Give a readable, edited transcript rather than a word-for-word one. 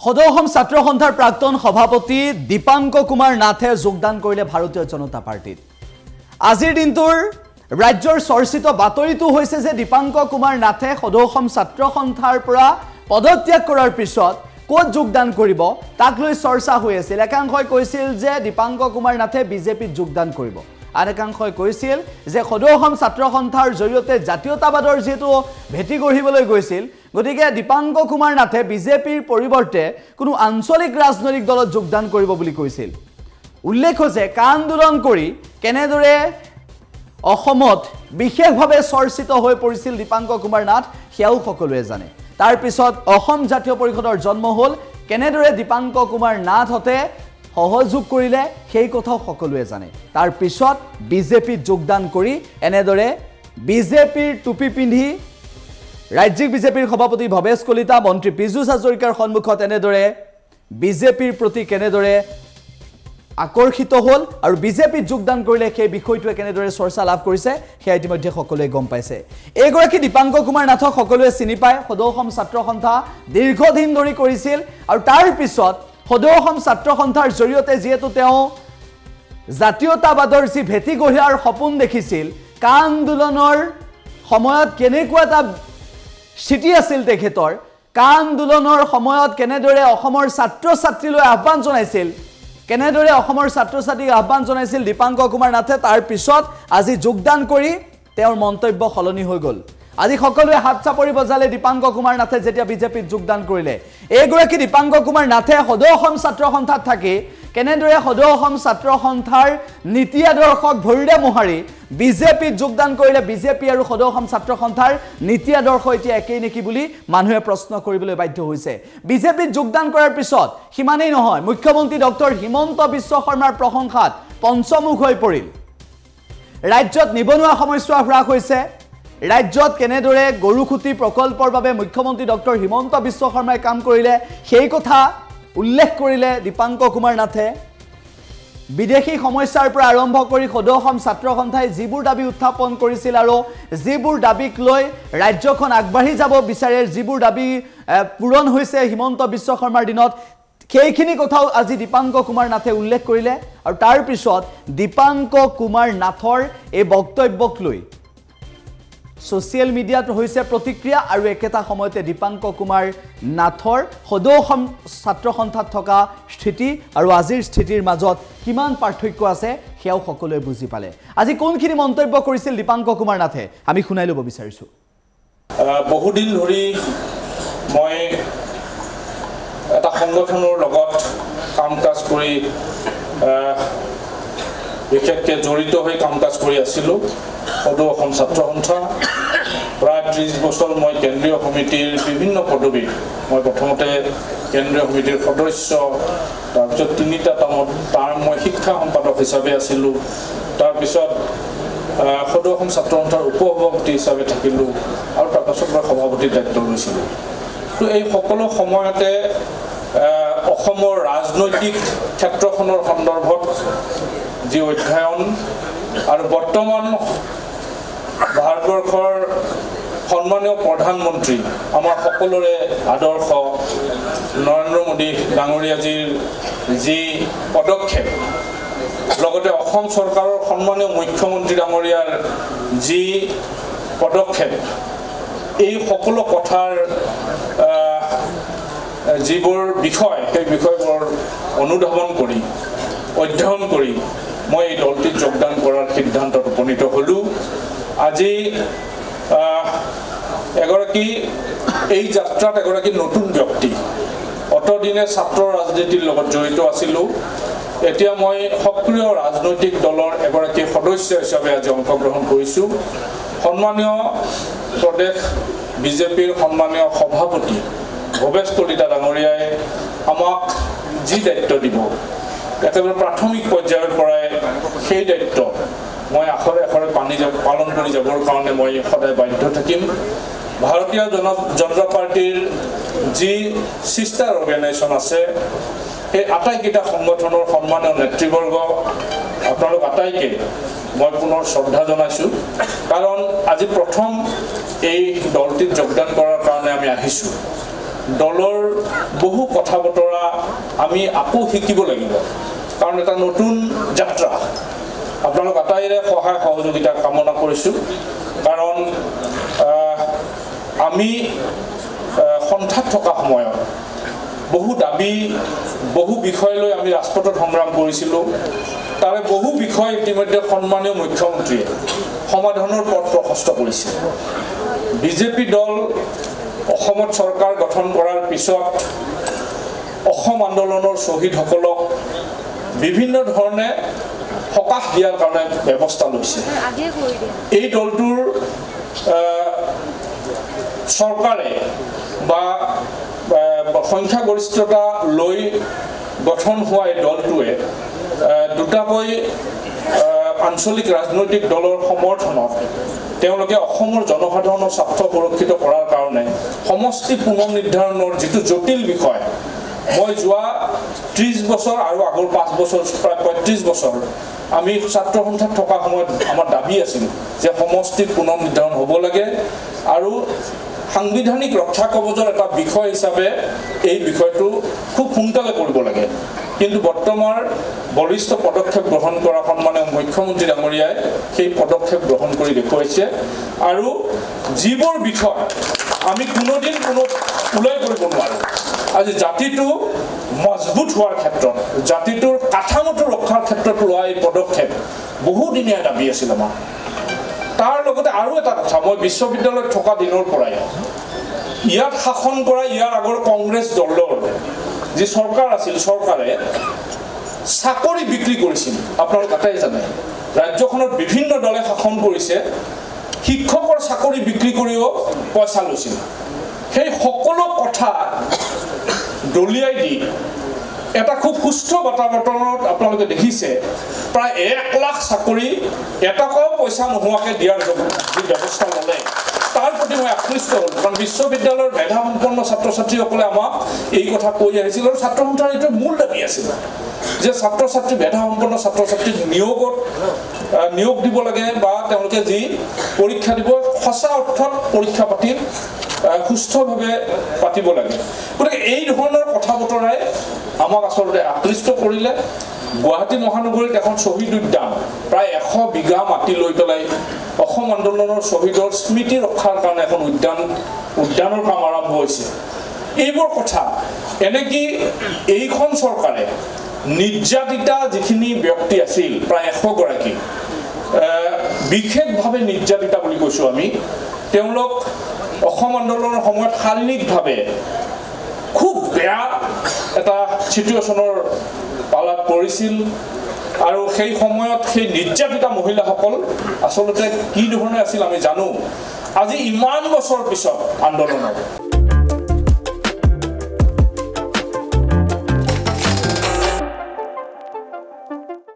সদৌ অসম ছাত্ৰ সন্থাৰ প্ৰাক্তন সভাপতি দীপাংক কুমাৰ নাথে যোগদান কৰিলে ভাৰতীয় জনতা পাৰ্টিত। আজিৰ দিনটোৰ ৰাজ্যৰ চৰ্চিত বাতৰিটো হৈছে যে দীপাংক কুমাৰ নাথে সদৌ অসম ছাত্ৰ সন্থাৰ পৰা পদত্যাগ কৰাৰ পিছত ক'ত যোগদান কৰিব তাক লৈ চৰ্চা হৈ আছিল। একাংশই কৈছিল যে দীপাংক কুমাৰ নাথে বিজেপিত যোগদান কৰিব, আন একাংশই কৈছিল যে সদৌ অসম ছাত্ৰ সন্থাৰ জৰিয়তে জাতীয়তাবাদৰ যেহেতু ভেটি গঢ়িবলৈ গৈছিল, গতিকে দীপাংক কুমাৰ নাথে বিজেপিৰ পৰিৱৰ্তে কোনো আঞ্চলিক ৰাজনৈতিক দলত যোগদান কৰিব বুলি কৈছিল। উল্লেখ যে কা আন্দোলন কৰি কেনেদৰে অসমত বিশেষভাৱে চৰ্চিত হৈ পৰিছিল দীপাংক কুমাৰ নাথ সেয়াও সকলোৱে জানে। তাৰ পিছত অসম জাতীয় পৰিষদৰ জন্ম হ'ল, কেনেদৰে দীপাংক কুমাৰ নাথহঁতে সহযোগ কৰিলে সেই কথাও সকলোৱে জানে। তাৰ পিছত বিজেপিত যোগদান কৰি এনেদৰে বিজেপিৰ টুপি পিন্ধি ৰাজ্যিক বিজেপিৰ সভাপতি ভৱেশ কলিতা, মন্ত্ৰী পীযুষ হাজৰিকাৰ সন্মুখত এনেদৰে বিজেপিৰ প্ৰতি কেনেদৰে আকৰ্ষিত হ'ল আৰু বিজেপিত যোগদান কৰিলে সেই বিষয়টোৱে কেনেদৰে চৰ্চা লাভ কৰিছে সেয়া ইতিমধ্যে সকলোৱে গম পাইছে। এইগৰাকী দীপাংক কুমাৰ নাথক সকলোৱে চিনি পায়, সদৌ অসম ছাত্ৰ সন্থা দীৰ্ঘদিন ধৰি কৰিছিল আৰু তাৰ পিছত সদৌ অসম ছাত্ৰ সন্থাৰ জৰিয়তে যিহেতু তেওঁ জাতীয়তাবাদৰ যি ভেটি গঢ়াৰ সপোন দেখিছিল, কা আন্দোলনৰ সময়ত কেনেকুৱা এটা স্থিতি আছিল তেখেতৰ, কা আন্দোলনৰ সময়ত কেনেদৰে অসমৰ ছাত্ৰ ছাত্ৰীলৈ আহ্বান জনাইছিল, কেনেদৰে অসমৰ ছাত্ৰ ছাত্ৰীক আহ্বান জনাইছিল দীপাংক কুমাৰ নাথে, তাৰ পিছত আজি যোগদান কৰি তেওঁৰ মন্তব্য সলনি হৈ গ'ল। আজি সকলোৱে হাত চাপৰি বজালে দীপাংক কুমাৰ নাথে যেতিয়া বিজেপিত যোগদান কৰিলে। এইগৰাকী দীপাংক কুমাৰ নাথে সদৌ অসম ছাত্ৰ সন্থাত থাকি কেনেদৰে সদৌ অসম ছাত্ৰ সন্থাৰ নীতি আদৰ্শক ভৰিৰে মোহাৰি বিজেপিত যোগদান কৰিলে, বিজেপি আৰু সদৌ অসম ছাত্ৰ সন্থাৰ নীতি আদৰ্শ এতিয়া একেই নেকি বুলি মানুহে প্ৰশ্ন কৰিবলৈ বাধ্য হৈছে। বিজেপিত যোগদান কৰাৰ পিছত সিমানেই নহয়, মুখ্যমন্ত্ৰী ডক্টৰ হিমন্ত বিশ্ব শৰ্মাৰ প্ৰশংসাত পঞ্চমুখ হৈ পৰিল। ৰাজ্যত নিবনুৱা সমস্যা হ্ৰাস হৈছে, ৰাজ্যত কেনেদৰে গৰুখুটি প্ৰকল্পৰ বাবে মুখ্যমন্ত্ৰী ডক্টৰ হিমন্ত বিশ্ব শৰ্মাই কাম কৰিলে সেই কথা উল্লেখ কৰিলে দীপাংক কুমাৰ নাথে। বিদেশী সমস্যাৰ পৰা আৰম্ভ কৰি সদৌ অসম ছাত্ৰ সন্থাই যিবোৰ দাবী উত্থাপন কৰিছিল আৰু যিবোৰ দাবীক লৈ ৰাজ্যখন আগবাঢ়ি যাব বিচাৰে, যিবোৰ দাবী পূৰণ হৈছে হিমন্ত বিশ্ব শৰ্মাৰ দিনত, সেইখিনি কথাও আজি দীপাংক কুমাৰ নাথে উল্লেখ কৰিলে। আৰু তাৰ পিছত দীপাংক কুমাৰ নাথৰ এই বক্তব্যক লৈ ছ'চিয়েল মিডিয়াত হৈছে প্ৰতিক্ৰিয়া আৰু একেটা সময়তে দীপাংক কুমাৰ নাথৰ সদৌ অসম ছাত্ৰ সন্থাত থকা স্থিতি আৰু আজিৰ স্থিতিৰ মাজত কিমান পাৰ্থক্য আছে সেয়াও সকলোৱে বুজি পালে। আজি কোনখিনি মন্তব্য কৰিছিল দীপাংক কুমাৰ নাথে আমি শুনাই ল'ব বিচাৰিছোঁ। বহুদিন ধৰি মই এটা সংগঠনৰ লগত কাম কাজ কৰি বিশেষকৈ জড়িত হৈ কাম কাজ কৰি আছিলোঁ। সদৌ অসম ছাত্ৰ সন্থা প্ৰায় 30 বছৰ মই কেন্দ্ৰীয় সমিতিৰ বিভিন্ন পদবীত, মই প্ৰথমতে কেন্দ্ৰীয় সমিতিৰ সদস্য, তাৰপিছত 3টা টাৰ্ম মই শিক্ষা সম্পাদক হিচাপে আছিলোঁ, তাৰপিছত সদৌ অসম ছাত্ৰ সন্থাৰ উপসভাপতি হিচাপে থাকিলোঁ আৰু তাৰপাছত মই সভাপতিৰ দায়িত্ব লৈছিলোঁ। তো এই সকলো সময়তে অসমৰ ৰাজনৈতিক ক্ষেত্ৰখনৰ সন্দৰ্ভত যি অধ্যয়ন আৰু বৰ্তমান ভাৰতবৰ্ষৰ সন্মানীয় প্ৰধানমন্ত্ৰী আমাৰ সকলোৰে আদৰ্শ নৰেন্দ্ৰ মোদী ডাঙৰীয়াজীৰ যি পদক্ষেপ, লগতে অসম চৰকাৰৰ সন্মানীয় মুখ্যমন্ত্ৰী ডাঙৰীয়াৰ যি পদক্ষেপ, এই সকলো কথাৰ যিবোৰ বিষয় সেই বিষয়বোৰ অনুধাৱন কৰি অধ্যয়ন কৰি মই এই দলটিত যোগদান কৰাৰ সিদ্ধান্তত উপনীত হ'লোঁ। আজি এই যাত্ৰাত এগৰাকী নতুন ব্যক্তি, অতদিনে ছাত্ৰ ৰাজনীতিৰ লগত জড়িত আছিলোঁ, এতিয়া মই সক্ৰিয় ৰাজনৈতিক দলৰ এগৰাকী সদস্য হিচাপে আজি অংশগ্ৰহণ কৰিছোঁ। সন্মানীয় প্ৰদেশ বিজেপিৰ সন্মানীয় সভাপতি ভৱেশ কলিতা ডাঙৰীয়াই আমাক যি দায়িত্ব দিব, একেবাৰে প্ৰাথমিক পৰ্যায়ৰ পৰাই সেই দায়িত্ব মই আখৰে আখৰে পালন কৰি যাবৰ কাৰণে মই সদায় বাধ্য থাকিম। ভাৰতীয় জনতা পাৰ্টিৰ যি ছিষ্টাৰ অৰ্গেনাইজেশ্যন আছে, সেই আটাইকেইটা সংগঠনৰ সন্মানীয় নেতৃবৰ্গ, আপোনালোক আটাইকে মই পুনৰ শ্ৰদ্ধা জনাইছোঁ। কাৰণ আজি প্ৰথম এই দলটিত যোগদান কৰাৰ কাৰণে আমি আহিছোঁ। দলৰ বহু কথা বতৰা আমি আকৌ শিকিব লাগিব কাৰণ এটা নতুন যাত্ৰা আপোনালোক আটাইৰে সহায় সহযোগিতা কামনা কৰিছোঁ কাৰণ আমি সন্থাত থকা সময়ত বহু দাবী বহু বিষয় লৈ আমি ৰাজপথত সংগ্ৰাম কৰিছিলোঁ তাৰে বহু বিষয় ইতিমধ্যে সন্মানীয় মুখ্যমন্ত্ৰীয়ে সমাধানৰ পথ প্ৰশস্ত কৰিছে বিজেপি দল অসমত চৰকাৰ গঠন কৰাৰ পিছত অসম আন্দোলনৰ শ্বহীদসকলক বিভিন্ন ধৰণে সকাহ দিয়াৰ কাৰণে ব্যৱস্থা লৈছে এই দলটোৰ চৰকাৰে বা সংখ্যাগৰিষ্ঠতা লৈ গঠন হোৱা এই দলটোৱে দুটাকৈ আঞ্চলিক ৰাজনৈতিক দলৰ সমৰ্থনত তেওঁলোকে অসমৰ জনসাধাৰণৰ স্বাৰ্থ সুৰক্ষিত কৰাৰ কাৰণে সমষ্টি পুনৰ নিৰ্ধাৰণৰ যিটো জটিল বিষয় মই যোৱা 30 বছৰ আৰু আগৰ 5 বছৰ প্ৰায় 35 বছৰ আমি ছাত্ৰ সন্থাত থকা সময়ত আমাৰ দাবী আছিল যে সমষ্টি পুনৰ নিৰ্ধাৰণ হ'ব লাগে আৰু সাংবিধানিক ৰক্ষা কবচৰ এটা বিষয় হিচাপে এই বিষয়টো খুব সোনকালে কৰিব লাগে কিন্তু বৰ্তমান বলিষ্ঠ পদক্ষেপ গ্ৰহণ কৰা সন্মানীয় মুখ্যমন্ত্ৰী ডাঙৰীয়াই সেই পদক্ষেপ গ্ৰহণ কৰি দেখুৱাইছে আৰু যিবোৰ বিষয় আমি কোনোদিন কোনো উলাই কৰিব নোৱাৰো আজি জাতিটো মজবুত হোৱাৰ ক্ষেত্ৰত জাতিটোৰ কাঠামোটো ৰক্ষাৰ ক্ষেত্ৰত লোৱা এই পদক্ষেপ বহুদিনীয়া দাবী আছিল আমাৰ তাৰ লগতে আৰু এটা কথা মই বিশ্ববিদ্যালয়ত থকা দিনৰ পৰাই ইয়াত শাসন কৰা ইয়াৰ আগৰ কংগ্ৰেছ দলৰ যে চৰকাৰ আছিল চৰকাৰে চাকৰি বিক্ৰী কৰিছিল আপোনালোক আটাই জানে ৰাজ্যখনত বিভিন্ন দলে শাসন কৰিছে শিক্ষকৰ চাকৰি বিক্ৰী কৰিও পইচা লৈছিল সেই সকলো কথা দলিয়াই দি এটা খুব সুস্থ বাতাবৰণত আপোনালোকে দেখিছে প্ৰায় 1 লাখ চাকৰি এটকাও পইচা নোহোৱাকৈ দিয়াৰ যি ব্যৱস্থা ল'লে তাৰ প্ৰতি মই আকৃষ্ট হল কাৰণ বিশ্ববিদ্যালয়ৰ মেধা সম্পন্ন ছাত্ৰ ছাত্ৰীসকলে আমাক এই কথা কৈ আহিছিল আৰু ছাত্ৰ সন্থাৰ এইটো মূল দাবী আছিল যে ছাত্ৰ ছাত্ৰী মেধা সম্পন্ন ছাত্ৰ ছাত্ৰীক নিয়োগ দিব লাগে বা তেওঁলোকে যি পৰীক্ষা দিব সঁচা অৰ্থত পৰীক্ষা পাতি সুস্থভাৱে পাতিব লাগে গতিকে এই ধৰণৰ কথা বতৰাই আমাক আচলতে আকৃষ্ট কৰিলে গুৱাহাটী মহানগৰীত এখন শ্বহীদ উদ্যান প্ৰায় 100 বিঘা মাটি লৈ পেলাই অসম আন্দোলনৰ শ্বহীদৰ স্মৃতি ৰক্ষাৰ কাৰণে এখন উদ্যানৰ কাম আৰম্ভ হৈছে এইবোৰ কথা এনেকি এইখন চৰকাৰে নিৰ্যাতিতা যিখিনি ব্যক্তি আছিল প্ৰায় 100 গৰাকী বিশেষভাৱে নিৰ্যাতিতা বুলি কৈছো আমি তেওঁলোক অসম আন্দোলনৰ সময়ত শাৰীৰিকভাৱে খুব বেয়া এটা সিচুৱেশ্যনৰ পালাত পৰিছিল আৰু সেই সময়ত সেই নিৰ্যাতিতা মহিলাসকল আচলতে কি ধৰণে আছিল আমি জানো আজি ইমান বছৰ পিছত আন্দোলনৰ